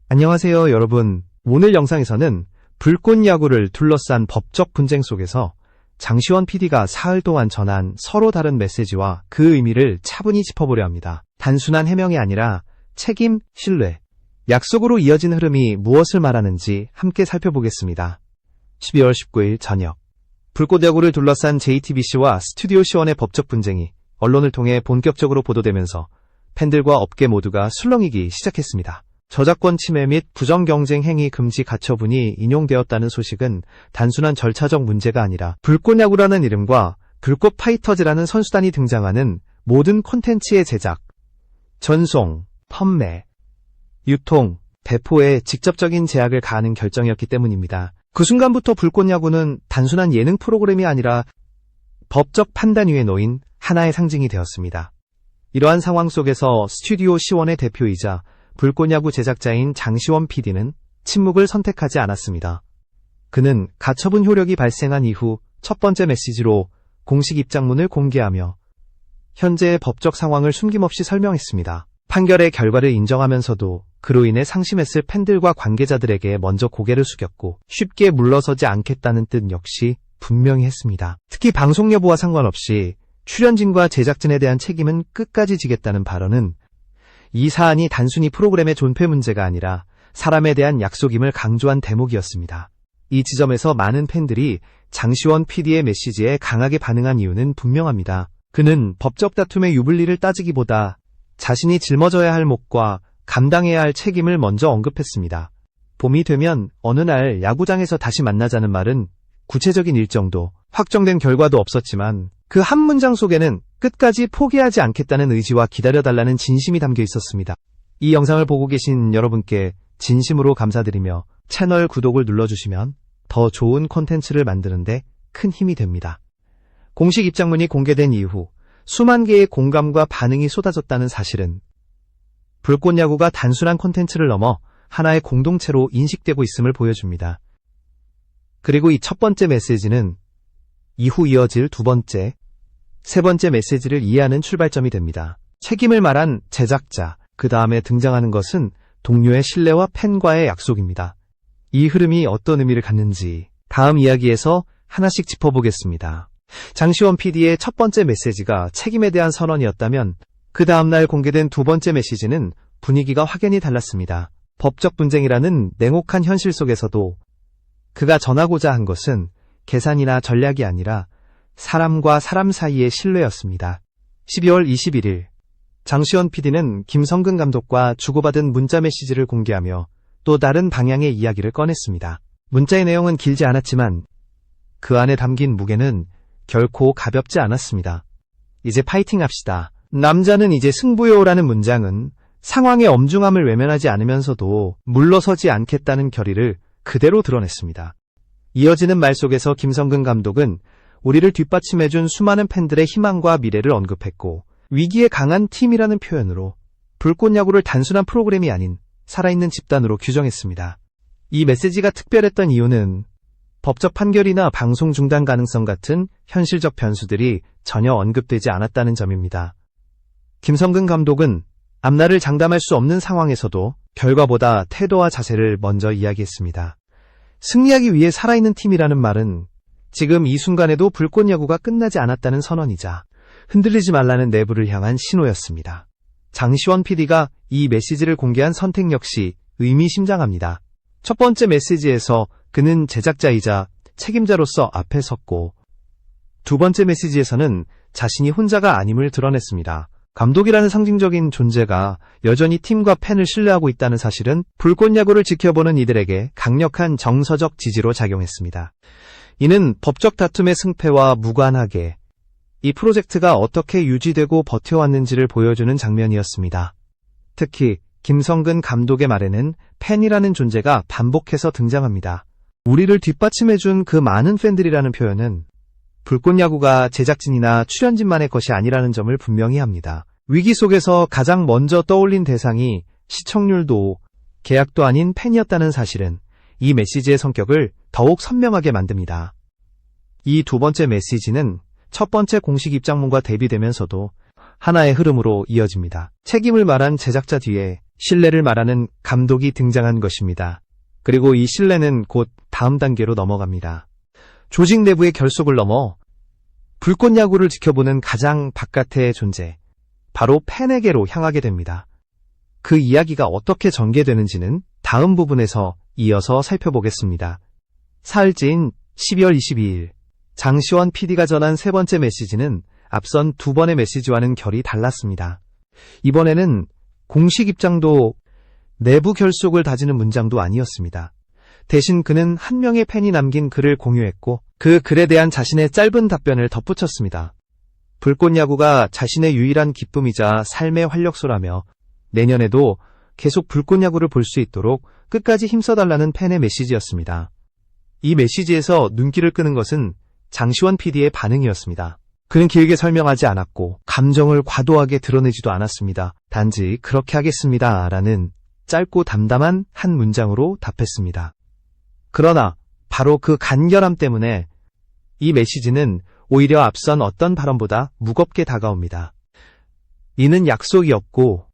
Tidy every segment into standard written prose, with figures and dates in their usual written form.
안녕하세요, 여러분. 오늘 영상에서는 불꽃 야구를 둘러싼 법적 분쟁 속에서 장시원 PD가 사흘 동안 전한 서로 다른 메시지와 그 의미를 차분히 짚어보려 합니다. 단순한 해명이 아니라 책임, 신뢰, 약속으로 이어진 흐름이 무엇을 말하는지 함께 살펴보겠습니다. 12월 19일 저녁, 불꽃 야구를 둘러싼 JTBC와 스튜디오 C1의 법적 분쟁이 언론을 통해 본격적으로 보도되면서 팬들과 업계 모두가 술렁이기 시작했습니다. 저작권 침해 및 부정 경쟁 행위 금지 가처분이 인용되었다는 소식은 단순한 절차적 문제가 아니라 불꽃 야구라는 이름과 불꽃 파이터즈라는 선수단이 등장하는 모든 콘텐츠의 제작, 전송, 판매, 유통, 배포에 직접적인 제약을 가하는 결정이었기 때문입니다. 그 순간부터 불꽃 야구는 단순한 예능 프로그램이 아니라 법적 판단 위에 놓인 하나의 상징이 되었습니다. 이러한 상황 속에서 스튜디오 C1의 대표이자 불꽃 야구 제작자인 장시원 PD는 침묵을 선택하지 않았습니다. 그는 가처분 효력이 발생한 이후 첫 번째 메시지로 공식 입장문을 공개하며 현재의 법적 상황을 숨김없이 설명했습니다. 판결의 결과를 인정하면서도 그로 인해 상심했을 팬들과 관계자들에게 먼저 고개를 숙였고 쉽게 물러서지 않겠다는 뜻 역시 분명히 했습니다. 특히 방송 여부와 상관없이 출연진과 제작진에 대한 책임은 끝까지 지겠다는 발언은 이 사안이 단순히 프로그램의 존폐 문제가 아니라 사람에 대한 약속임을 강조한 대목이었습니다. 이 지점에서 많은 팬들이 장시원 PD의 메시지에 강하게 반응한 이유는 분명합니다. 그는 법적 다툼의 유불리를 따지기보다 자신이 짊어져야 할 몫과 감당해야 할 책임을 먼저 언급했습니다. 봄이 되면 어느 날 야구장에서 다시 만나자는 말은 구체적인 일정도 확정된 결과도 없었지만 그 한 문장 속에는 끝까지 포기하지 않겠다는 의지와 기다려달라는 진심이 담겨 있었습니다. 이 영상을 보고 계신 여러분께 진심으로 감사드리며 채널 구독을 눌러주시면 더 좋은 콘텐츠를 만드는데 큰 힘이 됩니다. 공식 입장문이 공개된 이후 수만 개의 공감과 반응이 쏟아졌다는 사실은 불꽃 야구가 단순한 콘텐츠를 넘어 하나의 공동체로 인식되고 있음을 보여줍니다. 그리고 이 첫 번째 메시지는 이후 이어질 두 번째, 세 번째 메시지를 이해하는 출발점이 됩니다. 책임을 말한 제작자, 그 다음에 등장하는 것은 동료의 신뢰와 팬과의 약속입니다. 이 흐름이 어떤 의미를 갖는지 다음 이야기에서 하나씩 짚어보겠습니다. 장시원 PD의 첫 번째 메시지가 책임에 대한 선언이었다면 그 다음날 공개된 두 번째 메시지는 분위기가 확연히 달랐습니다. 법적 분쟁이라는 냉혹한 현실 속에서도 그가 전하고자 한 것은 계산이나 전략이 아니라 사람과 사람 사이의 신뢰였습니다. 12월 21일 장시원 PD는 김성근 감독과 주고받은 문자 메시지를 공개하며 또 다른 방향의 이야기를 꺼냈습니다. 문자의 내용은 길지 않았지만 그 안에 담긴 무게는 결코 가볍지 않았습니다. 이제 파이팅 합시다. 남자는 이제 승부요라는 문장은 상황의 엄중함을 외면하지 않으면서도 물러서지 않겠다는 결의를 그대로 드러냈습니다. 이어지는 말 속에서 김성근 감독은 우리를 뒷받침해준 수많은 팬들의 희망과 미래를 언급했고 위기에 강한 팀이라는 표현으로 불꽃 야구를 단순한 프로그램이 아닌 살아있는 집단으로 규정했습니다. 이 메시지가 특별했던 이유는 법적 판결이나 방송 중단 가능성 같은 현실적 변수들이 전혀 언급되지 않았다는 점입니다. 김성근 감독은 앞날을 장담할 수 없는 상황에서도 결과보다 태도와 자세를 먼저 이야기했습니다. 승리하기 위해 살아있는 팀이라는 말은 지금 이 순간에도 불꽃 야구가 끝나지 않았다는 선언이자 흔들리지 말라는 내부를 향한 신호였습니다. 장시원 PD가 이 메시지를 공개한 선택 역시 의미심장합니다. 첫 번째 메시지에서 그는 제작자이자 책임자로서 앞에 섰고 두 번째 메시지에서는 자신이 혼자가 아님을 드러냈습니다. 감독이라는 상징적인 존재가 여전히 팀과 팬을 신뢰하고 있다는 사실은 불꽃 야구를 지켜보는 이들에게 강력한 정서적 지지로 작용했습니다. 이는 법적 다툼의 승패와 무관하게 이 프로젝트가 어떻게 유지되고 버텨왔는지를 보여주는 장면이었습니다. 특히 김성근 감독의 말에는 팬이라는 존재가 반복해서 등장합니다. 우리를 뒷받침해준 그 많은 팬들이라는 표현은 불꽃 야구가 제작진이나 출연진만의 것이 아니라는 점을 분명히 합니다. 위기 속에서 가장 먼저 떠올린 대상이 시청률도 계약도 아닌 팬이었다는 사실은 이 메시지의 성격을 더욱 선명하게 만듭니다. 이 두 번째 메시지는 첫 번째 공식 입장문과 대비되면서도 하나의 흐름으로 이어집니다. 책임을 말한 제작자 뒤에 신뢰를 말하는 감독이 등장한 것입니다. 그리고 이 신뢰는 곧 다음 단계로 넘어갑니다. 조직 내부의 결속을 넘어 불꽃 야구를 지켜보는 가장 바깥의 존재, 바로 팬에게로 향하게 됩니다. 그 이야기가 어떻게 전개되는지는 다음 부분에서 이어서 살펴보겠습니다. 사흘째인 12월 22일, 장시원 PD가 전한 세 번째 메시지는 앞선 두 번의 메시지와는 결이 달랐습니다. 이번에는 공식 입장도 내부 결속을 다지는 문장도 아니었습니다. 대신 그는 한 명의 팬이 남긴 글을 공유했고 그 글에 대한 자신의 짧은 답변을 덧붙였습니다. 불꽃 야구가 자신의 유일한 기쁨이자 삶의 활력소라며 내년에도 계속 불꽃 야구를 볼 수 있도록 끝까지 힘써달라는 팬의 메시지였습니다. 이 메시지에서 눈길을 끄는 것은 장시원 PD의 반응이었습니다. 그는 길게 설명하지 않았고 감정을 과도하게 드러내지도 않았습니다. 단지 그렇게 하겠습니다 라는 짧고 담담한 한 문장으로 답했습니다. 그러나 바로 그 간결함 때문에 이 메시지는 오히려 앞선 어떤 발언보다 무겁게 다가옵니다. 이는 약속이었고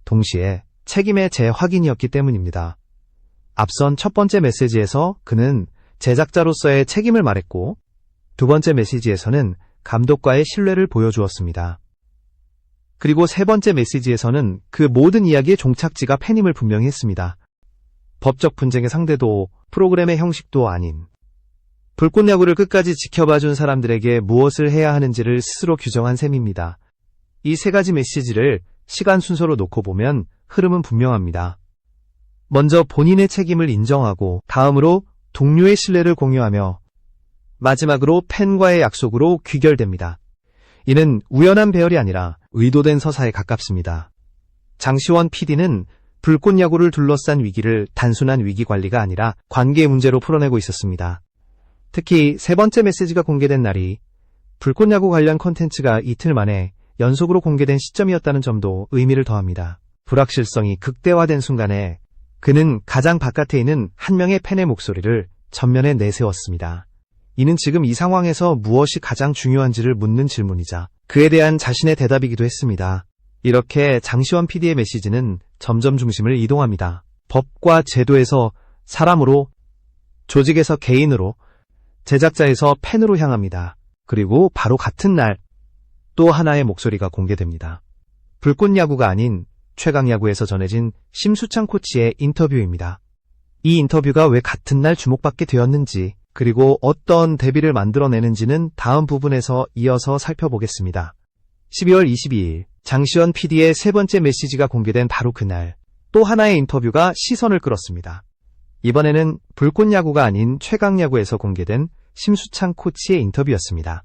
동시에 책임의 재확인이었기 때문입니다. 앞선 첫 번째 메시지에서 그는 제작자로서의 책임을 말했고 두 번째 메시지에서는 감독과의 신뢰를 보여주었습니다. 그리고 세 번째 메시지에서는 그 모든 이야기의 종착지가 팬임을 분명히 했습니다. 법적 분쟁의 상대도 프로그램의 형식도 아닌 불꽃 야구를 끝까지 지켜봐준 사람들에게 무엇을 해야 하는지를 스스로 규정한 셈입니다. 이 세 가지 메시지를 시간 순서로 놓고 보면 흐름은 분명합니다. 먼저 본인의 책임을 인정하고 다음으로 동료의 신뢰를 공유하며 마지막으로 팬과의 약속으로 귀결됩니다. 이는 우연한 배열이 아니라 의도된 서사에 가깝습니다. 장시원 PD는 불꽃 야구를 둘러싼 위기를 단순한 위기 관리가 아니라 관계 문제로 풀어내고 있었습니다. 특히 세 번째 메시지가 공개된 날이 불꽃 야구 관련 콘텐츠가 이틀 만에 연속으로 공개된 시점이었다는 점도 의미를 더합니다. 불확실성이 극대화된 순간에 그는 가장 바깥에 있는 한 명의 팬의 목소리를 전면에 내세웠습니다. 이는 지금 이 상황에서 무엇이 가장 중요한지를 묻는 질문이자 그에 대한 자신의 대답이기도 했습니다. 이렇게 장시원 PD의 메시지는 점점 중심을 이동합니다. 법과 제도에서 사람으로, 조직에서 개인으로, 제작자에서 팬으로 향합니다. 그리고 바로 같은 날 또 하나의 목소리가 공개됩니다. 불꽃 야구가 아닌 최강 야구에서 전해진 심수창 코치의 인터뷰입니다. 이 인터뷰가 왜 같은 날 주목받게 되었는지 그리고 어떤 대비를 만들어내는지는 다음 부분에서 이어서 살펴보겠습니다. 12월 22일 장시원 PD의 세 번째 메시지가 공개된 바로 그날 또 하나의 인터뷰가 시선을 끌었습니다. 이번에는 불꽃 야구가 아닌 최강 야구에서 공개된 심수창 코치의 인터뷰였습니다.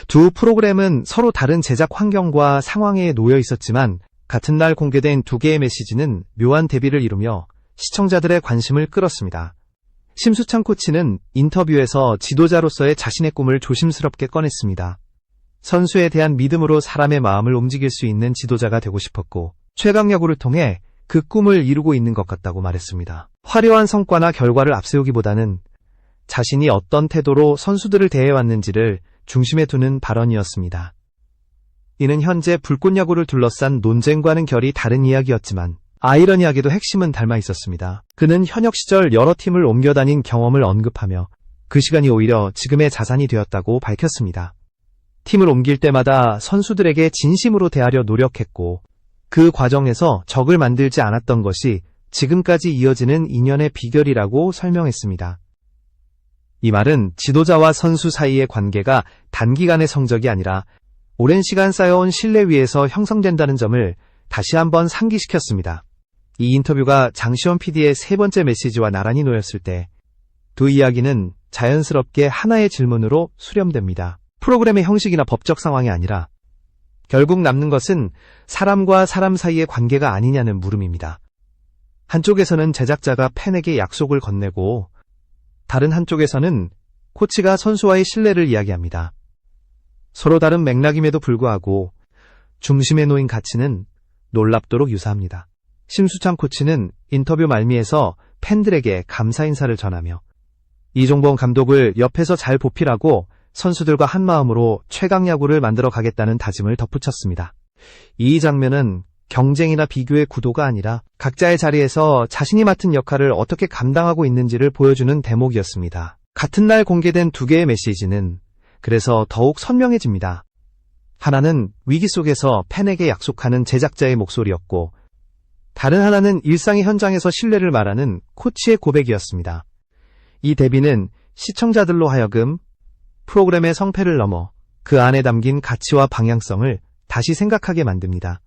두 프로그램은 서로 다른 제작 환경과 상황에 놓여 있었지만 같은 날 공개된 두 개의 메시지는 묘한 대비를 이루며 시청자들의 관심을 끌었습니다. 심수창 코치는 인터뷰에서 지도자로서의 자신의 꿈을 조심스럽게 꺼냈습니다. 선수에 대한 믿음으로 사람의 마음을 움직일 수 있는 지도자가 되고 싶었고 최강 야구를 통해 그 꿈을 이루고 있는 것 같다고 말했습니다. 화려한 성과나 결과를 앞세우기보다는 자신이 어떤 태도로 선수들을 대해왔는지를 중심에 두는 발언이었습니다. 이는 현재 불꽃 야구를 둘러싼 논쟁과는 결이 다른 이야기였지만 아이러니하게도 핵심은 닮아 있었습니다. 그는 현역 시절 여러 팀을 옮겨 다닌 경험을 언급하며 그 시간이 오히려 지금의 자산이 되었다고 밝혔습니다. 팀을 옮길 때마다 선수들에게 진심으로 대하려 노력했고 그 과정에서 적을 만들지 않았던 것이 지금까지 이어지는 인연의 비결이라고 설명했습니다. 이 말은 지도자와 선수 사이의 관계가 단기간의 성적이 아니라 오랜 시간 쌓여온 신뢰 위에서 형성된다는 점을 다시 한번 상기시켰습니다. 이 인터뷰가 장시원 PD의 세 번째 메시지와 나란히 놓였을 때 두 이야기는 자연스럽게 하나의 질문으로 수렴됩니다. 프로그램의 형식이나 법적 상황이 아니라 결국 남는 것은 사람과 사람 사이의 관계가 아니냐는 물음입니다. 한쪽에서는 제작자가 팬에게 약속을 건네고 다른 한쪽에서는 코치가 선수와의 신뢰를 이야기합니다. 서로 다른 맥락임에도 불구하고 중심에 놓인 가치는 놀랍도록 유사합니다. 심수창 코치는 인터뷰 말미에서 팬들에게 감사 인사를 전하며 이종범 감독을 옆에서 잘 보필하고 선수들과 한마음으로 최강 야구를 만들어 가겠다는 다짐을 덧붙였습니다. 이 장면은 경쟁이나 비교의 구도가 아니라 각자의 자리에서 자신이 맡은 역할을 어떻게 감당하고 있는지를 보여주는 대목이었습니다. 같은 날 공개된 두 개의 메시지는 그래서 더욱 선명해집니다. 하나는 위기 속에서 팬에게 약속하는 제작자의 목소리였고, 다른 하나는 일상의 현장에서 신뢰를 말하는 코치의 고백이었습니다. 이 대비는 시청자들로 하여금 프로그램의 성패를 넘어 그 안에 담긴 가치와 방향성을 다시 생각하게 만듭니다.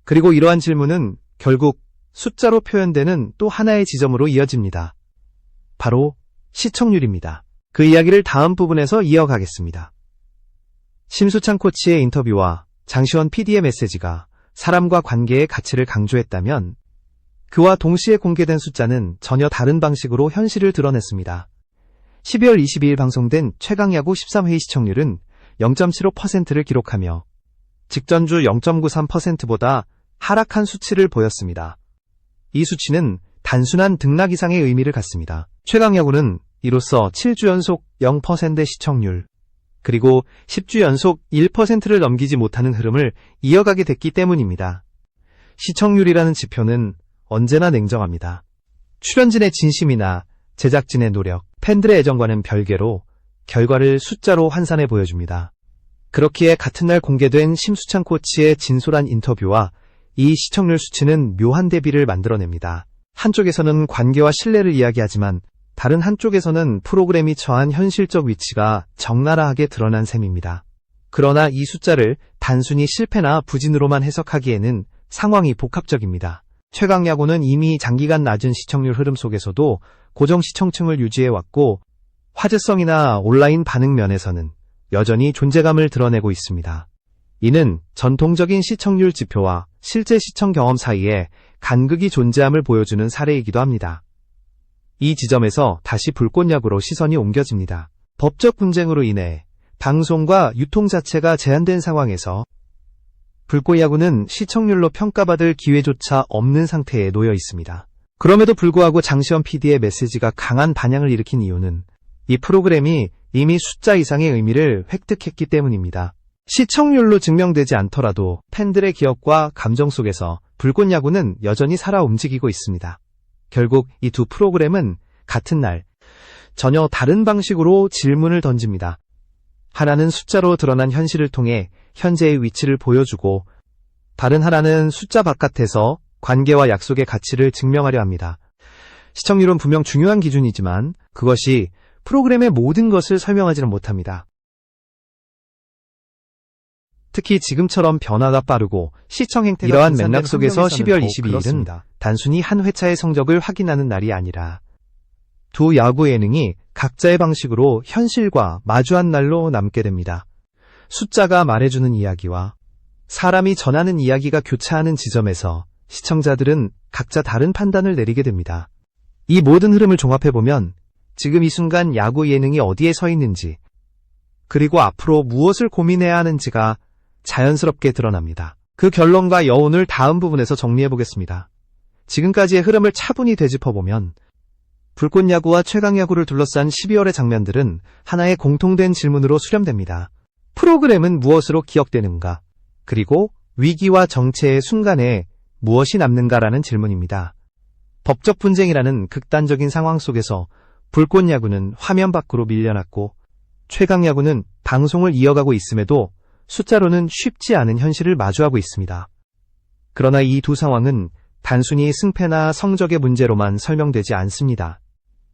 그리고 이러한 질문은 결국 숫자로 표현되는 또 하나의 지점으로 이어집니다. 바로 시청률입니다. 그 이야기를 다음 부분에서 이어가겠습니다. 심수창 코치의 인터뷰와 장시원 PD의 메시지가 사람과 관계의 가치를 강조했다면 그와 동시에 공개된 숫자는 전혀 다른 방식으로 현실을 드러냈습니다. 12월 22일 방송된 최강야구 13회 시청률은 0.75%를 기록하며 직전주 0.93%보다 하락한 수치를 보였습니다. 이 수치는 단순한 등락 이상의 의미를 갖습니다. 최강야구는 이로써 7주 연속 0%의 시청률, 그리고 10주 연속 1%를 넘기지 못하는 흐름을 이어가게 됐기 때문입니다. 시청률이라는 지표는 언제나 냉정합니다. 출연진의 진심이나 제작진의 노력, 팬들의 애정과는 별개로 결과를 숫자로 환산해 보여줍니다. 그렇기에 같은 날 공개된 심수창 코치의 진솔한 인터뷰와 이 시청률 수치는 묘한 대비를 만들어냅니다. 한쪽에서는 관계와 신뢰를 이야기하지만 다른 한쪽에서는 프로그램이 처한 현실적 위치가 적나라하게 드러난 셈입니다. 그러나 이 숫자를 단순히 실패나 부진으로만 해석하기에는 상황이 복합적입니다. 최강야구는 이미 장기간 낮은 시청률 흐름 속에서도 고정 시청층을 유지해왔고, 화제성이나 온라인 반응 면에서는 여전히 존재감을 드러내고 있습니다. 이는 전통적인 시청률 지표와 실제 시청 경험 사이에 간극이 존재함을 보여주는 사례이기도 합니다. 이 지점에서 다시 불꽃야구로 시선이 옮겨집니다. 법적 분쟁으로 인해 방송과 유통 자체가 제한된 상황에서 불꽃야구는 시청률로 평가받을 기회조차 없는 상태에 놓여 있습니다. 그럼에도 불구하고 장시원 PD의 메시지가 강한 반향을 일으킨 이유는 이 프로그램이 이미 숫자 이상의 의미를 획득했기 때문입니다. 시청률로 증명되지 않더라도 팬들의 기억과 감정 속에서 불꽃야구는 여전히 살아 움직이고 있습니다. 결국 이 두 프로그램은 같은 날 전혀 다른 방식으로 질문을 던집니다. 하나는 숫자로 드러난 현실을 통해 현재의 위치를 보여주고, 다른 하나는 숫자 바깥에서 관계와 약속의 가치를 증명하려 합니다. 시청률은 분명 중요한 기준이지만 그것이 프로그램의 모든 것을 설명하지는 못합니다. 특히 지금처럼 변화가 빠르고 시청 행태가 이러한 맥락 속에서 12월 22일은 단순히 한 회차의 성적을 확인하는 날이 아니라 두 야구 예능이 각자의 방식으로 현실과 마주한 날로 남게 됩니다. 숫자가 말해주는 이야기와 사람이 전하는 이야기가 교차하는 지점에서 시청자들은 각자 다른 판단을 내리게 됩니다. 이 모든 흐름을 종합해보면 지금 이 순간 야구 예능이 어디에 서 있는지, 그리고 앞으로 무엇을 고민해야 하는지가 자연스럽게 드러납니다. 그 결론과 여운을 다음 부분에서 정리해보겠습니다. 지금까지의 흐름을 차분히 되짚어보면 불꽃야구와 최강야구를 둘러싼 12월의 장면들은 하나의 공통된 질문으로 수렴됩니다. 프로그램은 무엇으로 기억되는가? 그리고 위기와 정체의 순간에 무엇이 남는가라는 질문입니다. 법적 분쟁이라는 극단적인 상황 속에서 불꽃야구는 화면 밖으로 밀려났고, 최강야구는 방송을 이어가고 있음에도 숫자로는 쉽지 않은 현실을 마주하고 있습니다. 그러나 이 두 상황은 단순히 승패나 성적의 문제로만 설명되지 않습니다.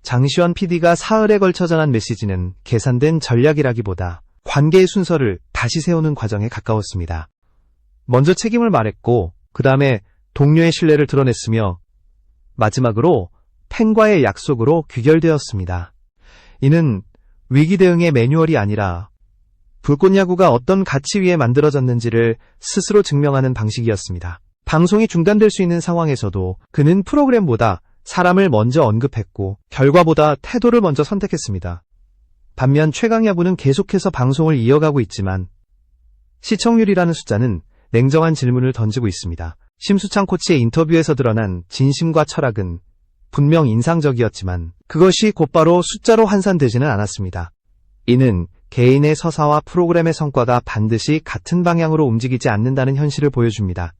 장시원 PD가 사흘에 걸쳐 전한 메시지는 계산된 전략이라기보다 관계의 순서를 다시 세우는 과정에 가까웠습니다. 먼저 책임을 말했고, 그 다음에 동료의 신뢰를 드러냈으며, 마지막으로 팬과의 약속으로 귀결되었습니다. 이는 위기 대응의 매뉴얼이 아니라 불꽃야구가 어떤 가치 위에 만들어졌는지를 스스로 증명하는 방식이었습니다. 방송이 중단될 수 있는 상황에서도 그는 프로그램보다 사람을 먼저 언급했고 결과보다 태도를 먼저 선택했습니다. 반면 최강야구는 계속해서 방송을 이어가고 있지만 시청률이라는 숫자는 냉정한 질문을 던지고 있습니다. 심수창 코치의 인터뷰에서 드러난 진심과 철학은 분명 인상적이었지만 그것이 곧바로 숫자로 환산되지는 않았습니다. 이는 개인의 서사와 프로그램의 성과가 반드시 같은 방향으로 움직이지 않는다는 현실을 보여줍니다.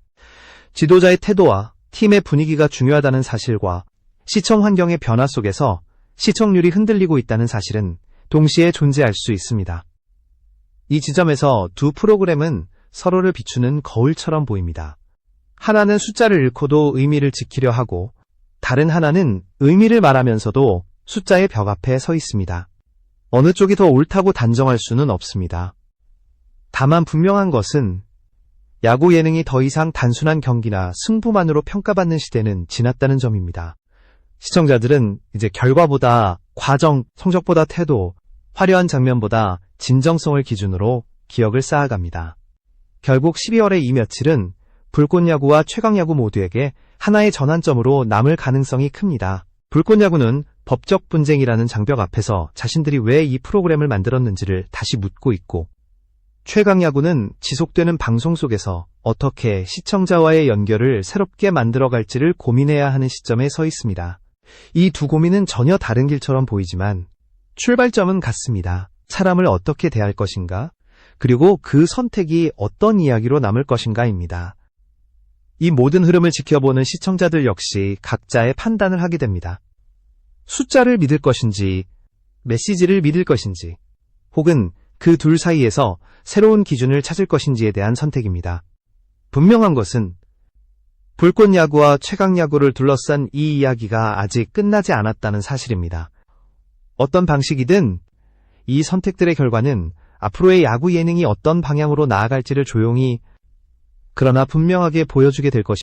지도자의 태도와 팀의 분위기가 중요하다는 사실과 시청 환경의 변화 속에서 시청률이 흔들리고 있다는 사실은 동시에 존재할 수 있습니다. 이 지점에서 두 프로그램은 서로를 비추는 거울처럼 보입니다. 하나는 숫자를 잃고도 의미를 지키려 하고, 다른 하나는 의미를 말하면서도 숫자의 벽 앞에 서 있습니다. 어느 쪽이 더 옳다고 단정할 수는 없습니다. 다만 분명한 것은 야구 예능이 더 이상 단순한 경기나 승부만으로 평가받는 시대는 지났다는 점입니다. 시청자들은 이제 결과보다 과정, 성적보다 태도, 화려한 장면보다 진정성을 기준으로 기억을 쌓아갑니다. 결국 12월의 이 며칠은 불꽃야구와 최강야구 모두에게 하나의 전환점으로 남을 가능성이 큽니다. 불꽃야구는 법적 분쟁이라는 장벽 앞에서 자신들이 왜 이 프로그램을 만들었는지를 다시 묻고 있고, 최강야구는 지속되는 방송 속에서 어떻게 시청자와의 연결을 새롭게 만들어갈지를 고민해야 하는 시점에 서 있습니다. 이 두 고민은 전혀 다른 길처럼 보이지만 출발점은 같습니다. 사람을 어떻게 대할 것인가, 그리고 그 선택이 어떤 이야기로 남을 것인가입니다. 이 모든 흐름을 지켜보는 시청자들 역시 각자의 판단을 하게 됩니다. 숫자를 믿을 것인지, 메시지를 믿을 것인지, 혹은 그 둘 사이에서 새로운 기준을 찾을 것인지에 대한 선택입니다. 분명한 것은 불꽃야구와 최강야구를 둘러싼 이 이야기가 아직 끝나지 않았다는 사실입니다. 어떤 방식이든 이 선택들의 결과는 앞으로의 야구 예능이 어떤 방향으로 나아갈지를 조용히 그러나 분명하게 보여주게 될 것입니다.